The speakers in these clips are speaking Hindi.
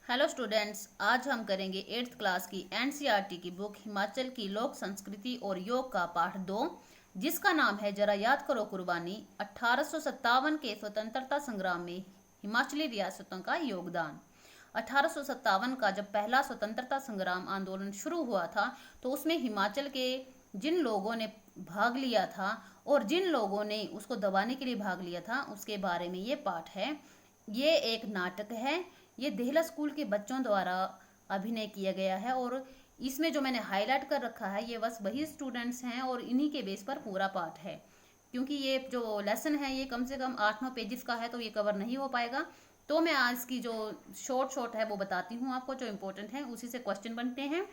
हेलो स्टूडेंट्स, आज हम करेंगे 8th क्लास की एनसीईआरटी की बुक हिमाचल की लोक संस्कृति और योग का पाठ 2, जिसका नाम है जरा याद करो कुर्बानी। 1857 के स्वतंत्रता संग्राम में हिमाचली रियासतों का योगदान। 1857 का जब पहला स्वतंत्रता संग्राम आंदोलन शुरू हुआ था तो उसमें हिमाचल के जिन लोगों ने भाग लिया था और जिन लोगों ने उसको दबाने के लिए भाग लिया था उसके बारे में ये पाठ है। ये एक नाटक है। ये देहला स्कूल के बच्चों द्वारा अभिनय किया गया है और इसमें जो मैंने हाईलाइट कर रखा है ये बस वही स्टूडेंट्स हैं और इन्हीं के बेस पर पूरा पाठ है। क्योंकि ये जो लेसन है ये कम से कम 8-9 पेजेस का है तो ये कवर नहीं हो पाएगा। तो मैं आज की जो शॉर्ट है वो बताती हूँ आपको, जो इम्पोर्टेंट है उसी से क्वेश्चन बनते हैं।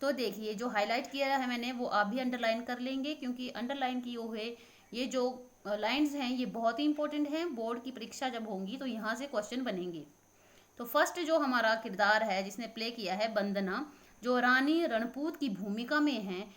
तो देखिए, जो हाईलाइट किया है मैंने वो आप भी अंडरलाइन कर लेंगे, क्योंकि अंडरलाइन की हुए ये जो लाइंस हैं ये बहुत ही इंपॉर्टेंट हैं। बोर्ड की परीक्षा जब होंगी तो यहाँ से क्वेश्चन बनेंगे। तो फर्स्ट जो हमारा किरदार है जिसने प्ले किया है वंदना, जो रानी रणपूत की भूमिका में है।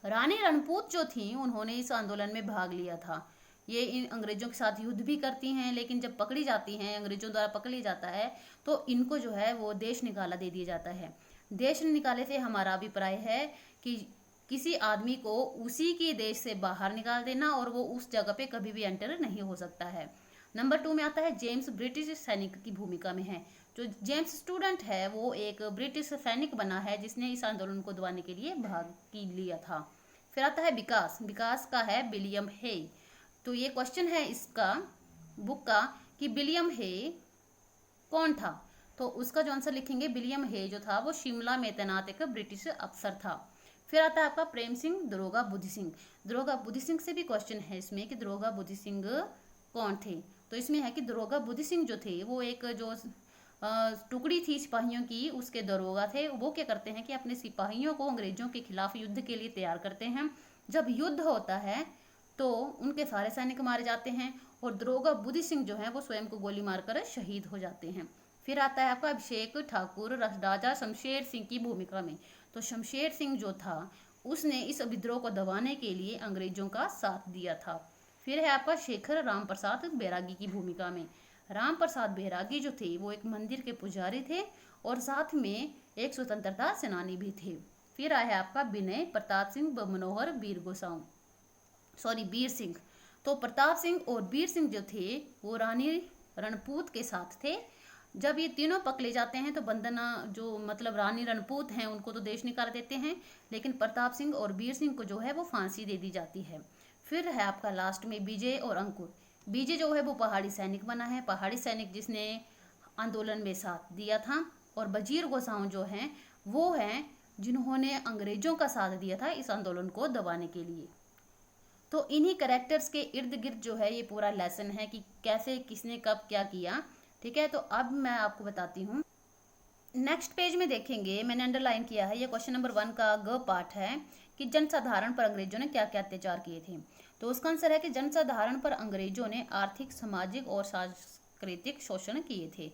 रानी रणपूत जो थी उन्होंने इस आंदोलन में भाग लिया था। ये इन अंग्रेजों के साथ युद्ध भी करती हैं, लेकिन जब पकड़ी जाती हैं, अंग्रेजों द्वारा पकड़ लिया जाता है तो इनको जो है वो देश निकाला दे दिया जाता है। देश निकाले से हमारा अभिप्राय है कि किसी आदमी को उसी के देश से बाहर निकाल देना और वो उस जगह पे कभी भी एंटर नहीं हो सकता है। नंबर 2 में आता है जेम्स ब्रिटिश सैनिक की भूमिका में है। जो जेम्स स्टूडेंट है वो एक ब्रिटिश सैनिक बना है जिसने इस आंदोलन को दबाने के लिए भाग लिया था। फिर आता है विकास। विकास का है विलियम हे। तो ये क्वेश्चन है इसका बुक का कि विलियम हे कौन था। तो उसका जो आंसर लिखेंगे, विलियम हे जो था वो शिमला में तैनात एक ब्रिटिश अफसर था। फिर आता है आपका प्रेम सिंह, दरोगा बुद्धि सिंह। दरोगा बुद्धि सिंह से भी क्वेश्चन है इसमें कि दरोगा बुद्धि सिंह कौन थे। तो इसमें है कि दरोगा बुद्धि सिंह जो थे वो एक जो टुकड़ी थी सिपाहियों की, उसके दरोगा थे। वो क्या करते हैं कि अपने सिपाहियों को अंग्रेजों के खिलाफ युद्ध के लिए तैयार करते हैं। जब युद्ध होता है तो उनके सारे सैनिक मारे जाते हैं और दरोगा बुद्धि सिंह जो है वो स्वयं को गोली मारकर शहीद हो जाते हैं। फिर आता है आपका अभिषेक ठाकुर राजा शमशेर सिंह की भूमिका में। तो शमशेर सिंह जो था उसने इस विद्रोह को दबाने के लिए अंग्रेजों का साथ दिया था। फिर है आपका शेखर राम प्रसाद बैरागी की भूमिका में। राम प्रसाद बैरागी जो थे वो एक मंदिर के पुजारी थे और साथ में एक स्वतंत्रता सेनानी भी थे। फिर आया आपका विनय प्रताप सिंह मनोहर वीर सिंह। तो प्रताप सिंह और वीर सिंह जो थे वो रानी रणपूत के साथ थे। जब ये तीनों पकड़े जाते हैं तो वंदना जो मतलब रानी रणपूत हैं उनको तो देश निकाल देते हैं, लेकिन प्रताप सिंह और वीर सिंह को जो है वो फांसी दे दी जाती है। फिर है आपका लास्ट में विजय और अंकुर। विजय जो है वो पहाड़ी सैनिक बना है, पहाड़ी सैनिक जिसने आंदोलन में साथ दिया था। और वजीर गोसाऊं जो हैं वो हैं जिन्होंने अंग्रेजों का साथ दिया था इस आंदोलन को दबाने के लिए। तो इन्हीं करेक्टर्स के इर्द गिर्द जो है ये पूरा लेसन है कि कैसे किसने कब क्या किया। ठीक है, तो अब मैं आपको बताती हूँ। नेक्स्ट पेज में देखेंगे, मैंने अंडरलाइन किया है, ये क्वेश्चन नंबर 1 का ग पार्ट है कि जनसाधारण पर अंग्रेजों ने क्या क्या अत्याचार किए थे। तो उसका आंसर है कि जनसाधारण पर अंग्रेजों ने आर्थिक, सामाजिक और सांस्कृतिक शोषण किए थे।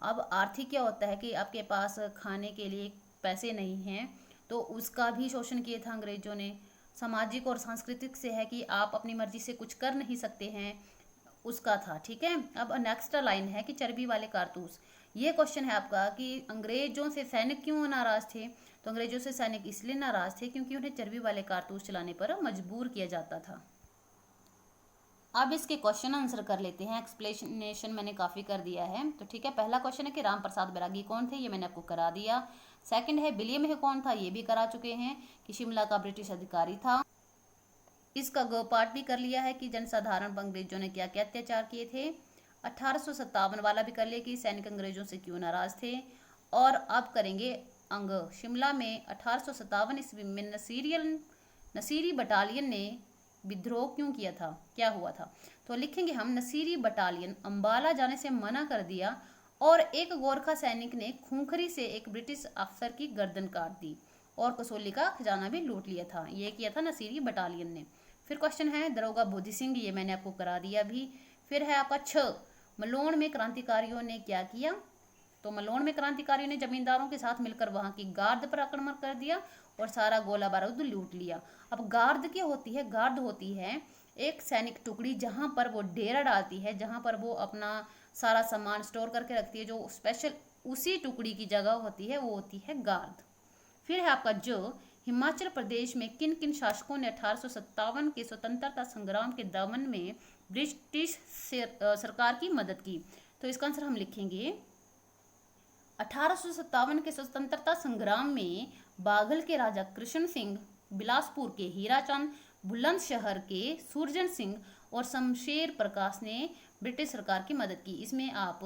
अब आर्थिक क्या होता है कि आपके पास खाने के लिए पैसे नहीं हैं तो उसका भी शोषण किया था अंग्रेजों ने। सामाजिक और सांस्कृतिक से है कि आप अपनी मर्जी से कुछ कर नहीं सकते हैं, उसका था। ठीक है, अब नेक्स्ट लाइन है कि चर्बी वाले कारतूस। ये क्वेश्चन है आपका कि अंग्रेजों से सैनिक क्यों नाराज थे। तो अंग्रेजों से सैनिक इसलिए नाराज थे क्योंकि उन्हें चर्बी वाले कारतूस चलाने पर मजबूर किया जाता था। अब इसके क्वेश्चन आंसर कर लेते हैं। एक्सप्लेनेशन मैंने काफ़ी कर दिया है। तो ठीक है, पहला क्वेश्चन है कि राम प्रसाद बैरागी कौन थे, ये मैंने आपको करा दिया। सेकंड है विलियम हे कौन था, ये भी करा चुके हैं कि शिमला का ब्रिटिश अधिकारी था। इसका ग पार्ट भी कर लिया है कि जनसाधारण पर अंग्रेजों ने क्या क्या अत्याचार किए थे। 1857 वाला भी कर लिया कि सैनिक अंग्रेजों से क्यों नाराज थे। और अब करेंगे अंग। शिमला में 1857 ईस्वी में नसीरी बटालियन ने विद्रोह क्यों किया था, क्या हुआ था। तो लिखेंगे हम, नसीरी बटालियन अंबाला जाने से मना कर दिया और एक गोरखा सैनिक ने खूंखरी से एक ब्रिटिश अफसर की गर्दन काट दी और कसौली का खजाना भी लूट लिया था। ये किया था नसीरी बटालियन ने। फिर क्वेश्चन है दरोगा बुद्धि सिंह, ये मैंने आपको करा दिया भी। फिर है आपका मलोन में क्रांतिकारियों ने क्या किया। तो मलोन में क्रांतिकारियों ने जमींदारों के साथ मिलकर वहां की गार्ड पर आक्रमण कर दिया और सारा गोला बारूद लूट लिया। अब गार्ड क्या होती है, गार्ड होती है एक सैनिक टुकड़ी जहां पर वो डेरा डालती है, जहां पर वो अपना सारा सामान स्टोर करके रखती है। जो स्पेशल उसी टुकड़ी की जगह होती है वो होती है गार्ड। फिर है आपका जो हिमाचल प्रदेश में किन किन शासकों ने 1857 के स्वतंत्रता संग्राम के दमन में ब्रिटिश सरकार की मदद की। तो इसका आंसर हम लिखेंगे 1857 के स्वतंत्रता संग्राम में बाघल के राजा कृष्ण सिंह, बिलासपुर के हीराचंद, बुलंदशहर के सुरजन सिंह और शमशेर प्रकाश ने ब्रिटिश सरकार की मदद की। इसमें आप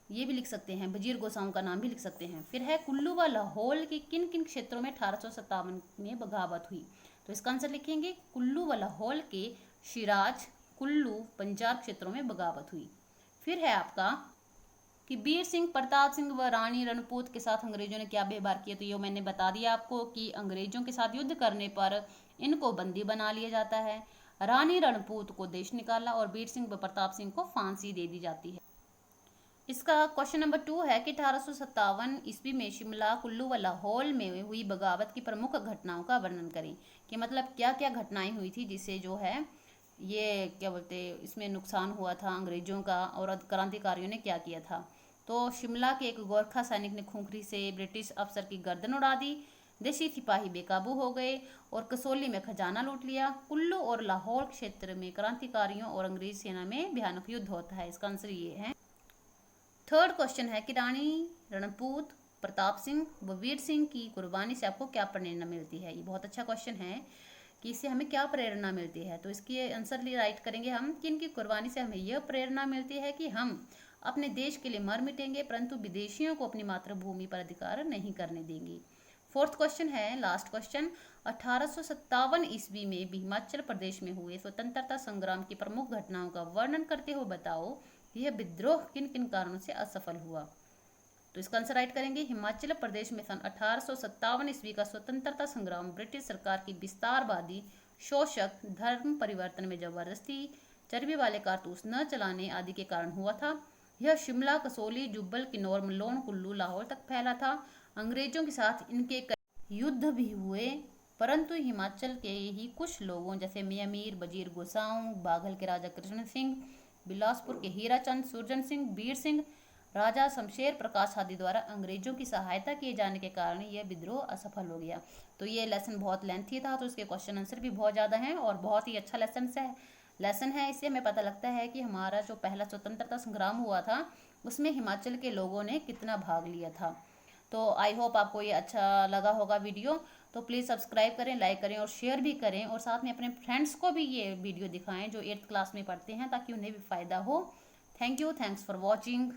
ये भी लिख सकते हैं, वजीर गोसाओं का नाम भी लिख सकते हैं। फिर है कुल्लू व लाहौल के किन किन क्षेत्रों में 1857 में बगावत हुई। तो इसका आंसर लिखेंगे कुल्लू व लाहौल के शिराज, कुल्लू, पंजाब क्षेत्रों में बगावत हुई। फिर है आपका कि वीर सिंह, प्रताप सिंह व रानी रणपूत के साथ अंग्रेजों ने क्या व्यवहार किया। तो ये मैंने बता दिया आपको कि अंग्रेजों के साथ युद्ध करने पर इनको बंदी बना लिया जाता है, रानी रणपूत को देश निकाला और वीर सिंह व प्रताप सिंह को फांसी दे दी जाती है। इसका क्वेश्चन नंबर 2 है कि 1857 ईस्वी में शिमला, कुल्लू व लाहौल में हुई बगावत की प्रमुख घटनाओं का वर्णन करें। कि मतलब क्या क्या घटनाएं हुई थी जिससे जो है ये क्या बोलते इसमें नुकसान हुआ था अंग्रेजों का, और क्रांतिकारियों ने क्या किया था। तो शिमला के एक गोरखा सैनिक ने खूंखरी से ब्रिटिश अफसर की गर्दन उड़ा दी, देशी सिपाही बेकाबू हो गए और कसौली में खजाना लूट लिया। कुल्लू और लाहौल क्षेत्र में क्रांतिकारियों और अंग्रेज सेना में भयानक युद्ध होता है। इसका आंसर ये है। थर्ड क्वेश्चन है कि रानी रणपूत, प्रताप सिंह व वीर सिंह की कुर्बानी से आपको क्या प्रेरणा मिलती है। ये बहुत अच्छा क्वेश्चन है कि इससे हमें क्या प्रेरणा मिलती है। तो इसकी आंसर राइट करेंगे हम कि इनकी कुर्बानी से हमें यह प्रेरणा मिलती है कि हम अपने देश के लिए मर मिटेंगे परंतु विदेशियों को अपनी मातृभूमि पर अधिकार नहीं करने देंगे। फोर्थ क्वेश्चन है, लास्ट क्वेश्चन, 1857 ईस्वी में हिमाचल प्रदेश में हुए स्वतंत्रता संग्राम की प्रमुख घटनाओं का वर्णन करते हुए बताओ यह विद्रोह किन किन कारणों से असफल हुआ। तो इसका आंसर राइट करेंगे हिमाचल प्रदेश में सन 1857 ईस्वी का स्वतंत्रता संग्राम ब्रिटिश सरकार की विस्तारवादी, शोषक, धर्म परिवर्तन में जबरदस्ती, चर्बी वाले कारतूस न चलाने आदि के कारण हुआ था। यह शिमला, कसौली, जुब्बल, किन्नौर, मलोन, कुल्लू, लाहौर तक फैला था। अंग्रेजों के साथ इनके कई युद्ध भी हुए परंतु हिमाचल के ही कुछ लोगों जैसे मियामीर, वजीर गोसाऊं, बाघल के राजा कृष्ण सिंह, बिलासपुर के हीराचंद, सुरजन सिंह, वीर सिंह, राजा शमशेर प्रकाश आदि द्वारा अंग्रेजों की सहायता किए जाने के कारण यह विद्रोह असफल हो गया। तो ये लेसन बहुत लेंथी था तो इसके क्वेश्चन आंसर भी बहुत ज़्यादा हैं और बहुत ही अच्छा लेसन है। इससे हमें पता लगता है कि हमारा जो पहला स्वतंत्रता संग्राम हुआ था उसमें हिमाचल के लोगों ने कितना भाग लिया था। तो आई होप आपको ये अच्छा लगा होगा वीडियो। तो प्लीज़ सब्सक्राइब करें, लाइक करें और शेयर भी करें और साथ में अपने फ्रेंड्स को भी ये वीडियो दिखाएं जो 8th क्लास में पढ़ते हैं ताकि उन्हें भी फ़ायदा हो। Thank you, thanks for watching.